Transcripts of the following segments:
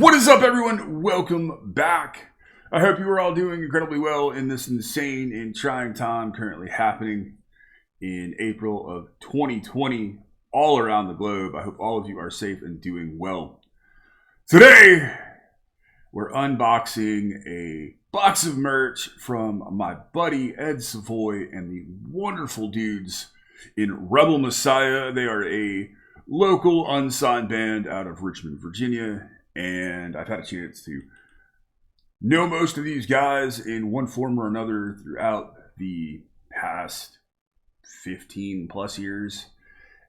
What is up, everyone? Welcome back. I hope you are all doing incredibly well in this insane and trying time currently happening in April of 2020 all around the globe. I hope all of you are safe and doing well. Today, we're unboxing a box of merch from my buddy Ed Savoy and the wonderful dudes in Rebel Messiah. They are a local unsigned band out of Richmond, Virginia. And I've had a chance to know most of these guys in one form or another throughout the past 15 plus years.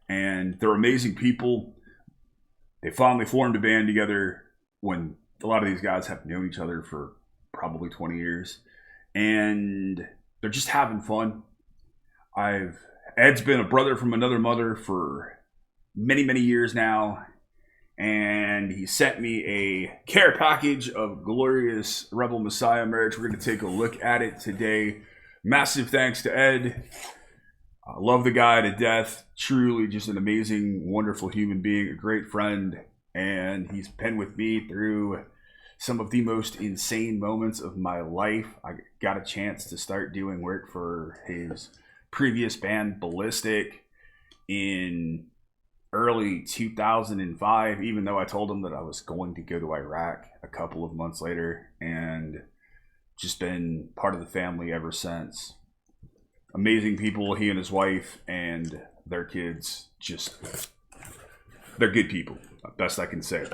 And they're amazing people. They finally formed a band together when a lot of these guys have known each other for probably 20 years. And they're just having fun. Ed's been a brother from another mother for many, many years now. And he sent me a care package of glorious Rebel Messiah merch. We're going to take a look at it today. Massive thanks to Ed. I love the guy to death. Truly just an amazing, wonderful human being, a great friend. And he's been with me through some of the most insane moments of my life. I got a chance to start doing work for his previous band, Ballistic, in early 2005, even though I told him that I was going to go to Iraq a couple of months later, and just been part of the family ever since. Amazing people, he and his wife and their kids, they're good people, best I can say.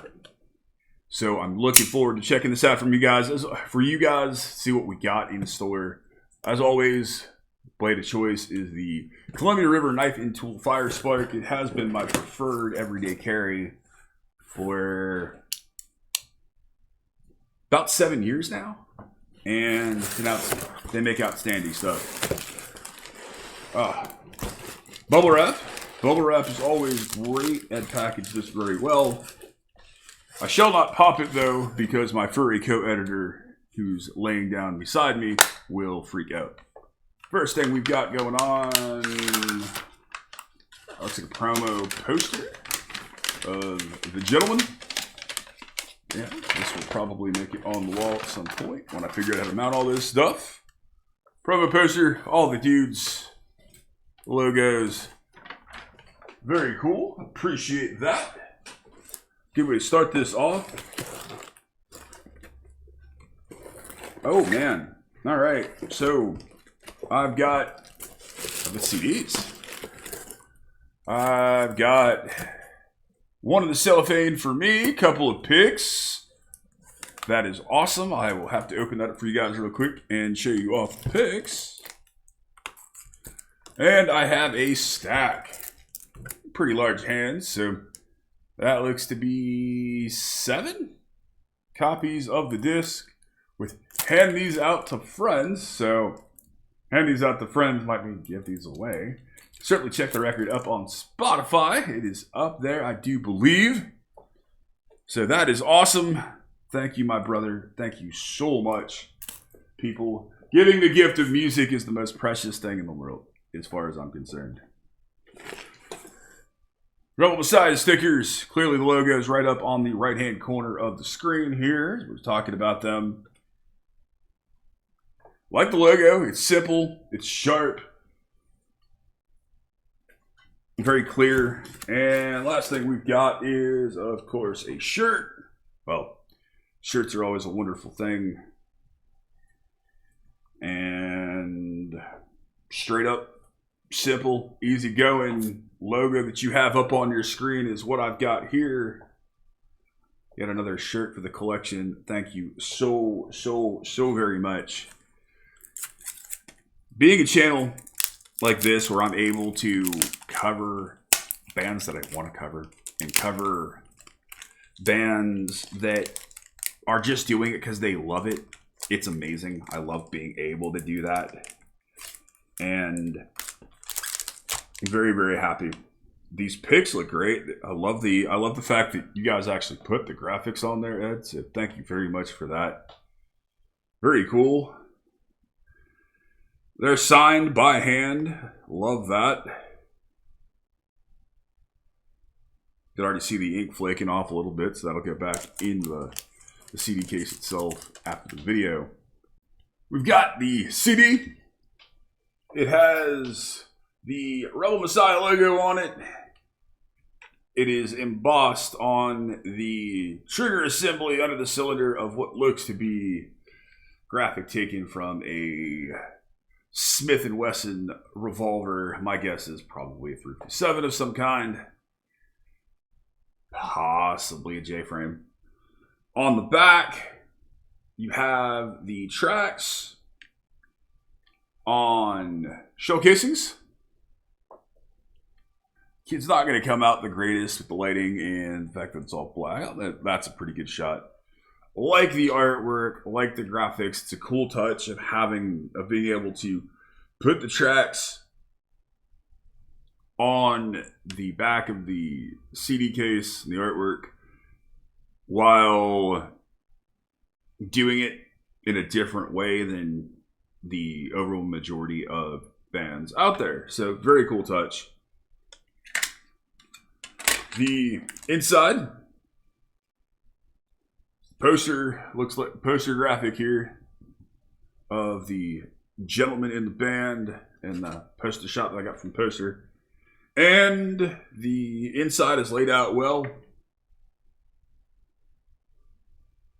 So I'm looking forward to checking this out from you guys. For you guys, see what we got in store. As always, blade of choice is the Columbia River Knife and Tool Fire Spark. It has been my preferred everyday carry for about 7 years now, and they make outstanding stuff. Bubble wrap. Bubble wrap is always great and packaged this very well. I shall not pop it though, because my furry co-editor, who's laying down beside me, will freak out. First thing we've got going on, looks like a promo poster of The Gentleman. Yeah, this will probably make it on the wall at some point when I figure out how to mount all this stuff. Promo poster, all the dudes, logos. Very cool, appreciate that. Good way to start this off. Oh man, all right, so I've got the CDs. I've got one of the cellophane for me, a couple of picks. That is awesome. I will have to open that up for you guys real quick and show you off the picks. And I have a stack. Pretty large hands, so that looks to be 7 copies of the disc with hand these out to friends. So hand these out to friends might mean give these away. Certainly check the record up on Spotify. It is up there, I do believe. So that is awesome. Thank you, my brother. Thank you so much. People, giving the gift of music is the most precious thing in the world, as far as I'm concerned. Rebel Messiah stickers. Clearly the logo is right up on the right-hand corner of the screen here. We're talking about them. Like the logo, it's simple, it's sharp, very clear. And last thing we've got is, of course, a shirt. Well, shirts are always a wonderful thing. And straight up, simple, easygoing logo that you have up on your screen is what I've got here. Yet another shirt for the collection. Thank you so very much. Being a channel like this where I'm able to cover bands that I want to cover and cover bands that are just doing it because they love it, it's amazing. I love being able to do that. And I'm very, very happy. These pics look great. I love the fact that you guys actually put the graphics on there, Ed. So thank you very much for that. Very cool. They're signed by hand. Love that. You can already see the ink flaking off a little bit, so that'll get back in the the CD case itself after the video. We've got the CD. It has the Rebel Messiah logo on it. It is embossed on the trigger assembly under the cylinder of what looks to be graphic taken from a Smith & Wesson revolver. My guess is probably a 357 of some kind. Possibly a J-frame. On the back, you have the tracks on shell casings. It's not going to come out the greatest with the lighting and the fact that it's all black. That's a pretty good shot. Like the artwork, like the graphics, it's a cool touch of being able to put the tracks on the back of the CD case and the artwork while doing it in a different way than the overall majority of bands out there. So very cool touch. The inside poster looks like poster graphic here of the gentleman in the band and the poster shot that I got from poster. And the inside is laid out well.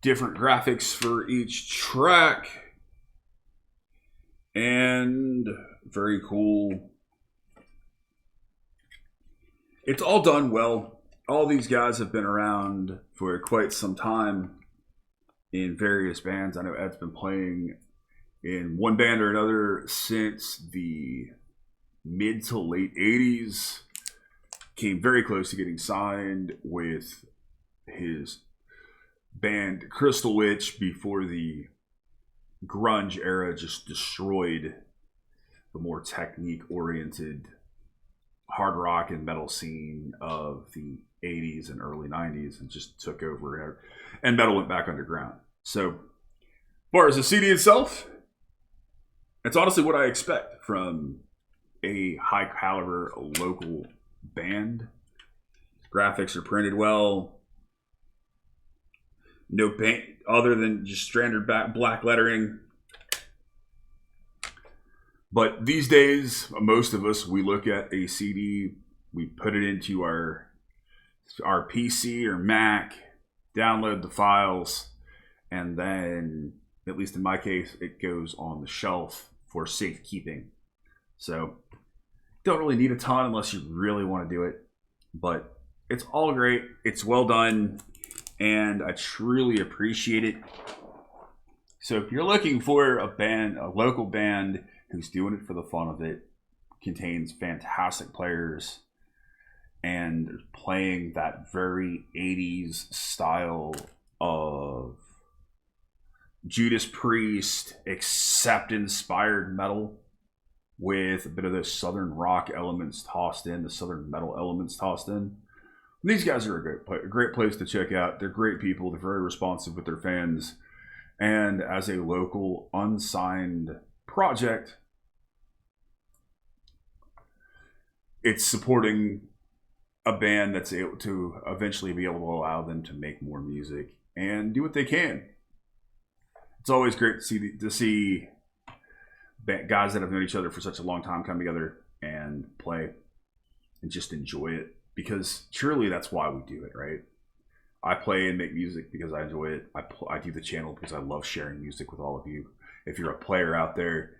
Different graphics for each track. And very cool. It's all done well. All these guys have been around for quite some time in various bands. I know Ed's been playing in one band or another since the mid to late 80s. Came very close to getting signed with his band Crystal Witch before the grunge era just destroyed the more technique-oriented hard rock and metal scene of the 80s and early 90s and just took over, and metal went back underground. So, as far as the CD itself, it's honestly what I expect from a high caliber local band. Graphics are printed well. No paint other than just standard black lettering. But these days, most of us, we look at a CD, we put it into our PC or Mac, download the files, and then, at least in my case, it goes on the shelf for safekeeping. So, don't really need a ton unless you really want to do it. But it's all great. It's well done. And I truly appreciate it. So if you're looking for a local band who's doing it for the fun of it, contains fantastic players, and playing that very 80s style of Judas Priest, Accept-inspired metal with a bit of those southern rock elements tossed in, the southern metal elements tossed in. These guys are a great place to check out. They're great people. They're very responsive with their fans. And as a local unsigned project, it's supporting a band that's able to eventually be able to allow them to make more music and do what they can. It's always great to see guys that have known each other for such a long time come together and play and just enjoy it. Because truly that's why we do it, right? I play and make music because I enjoy it. I do the channel because I love sharing music with all of you. If you're a player out there,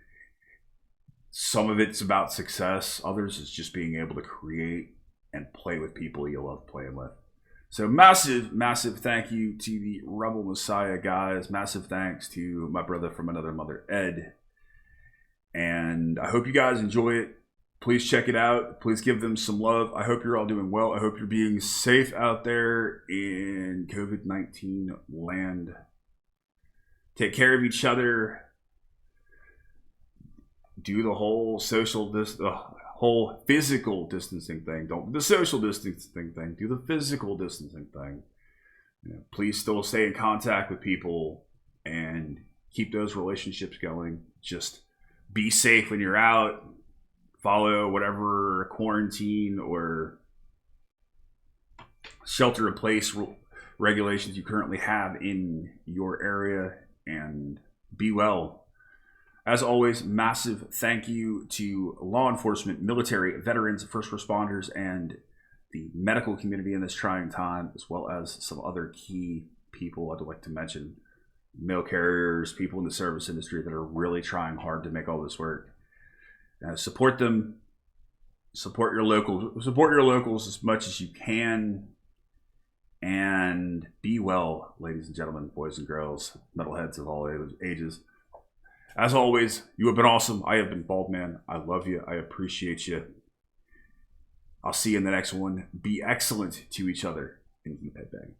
some of it's about success. Others is just being able to create and play with people you love playing with. So massive, massive thank you to the Rebel Messiah guys. Massive thanks to my brother from another mother, Ed. And I hope you guys enjoy it. Please check it out. Please give them some love. I hope you're all doing well. I hope you're being safe out there in COVID-19 land. Take care of each other. Do the whole whole physical distancing thing. Don't do the social distancing thing. Do the physical distancing thing. Please still stay in contact with people and keep those relationships going. Just be safe when you're out. Follow whatever quarantine or shelter-in-place regulations you currently have in your area, and be well. As always, massive thank you to law enforcement, military, veterans, first responders, and the medical community in this trying time, as well as some other key people I'd like to mention. Mail carriers, people in the service industry that are really trying hard to make all this work. Support them. Support your locals as much as you can. And be well, ladies and gentlemen, boys and girls, metalheads of all ages. As always, you have been awesome. I have been Baldman. I love you. I appreciate you. I'll see you in the next one. Be excellent to each other and keep headbang.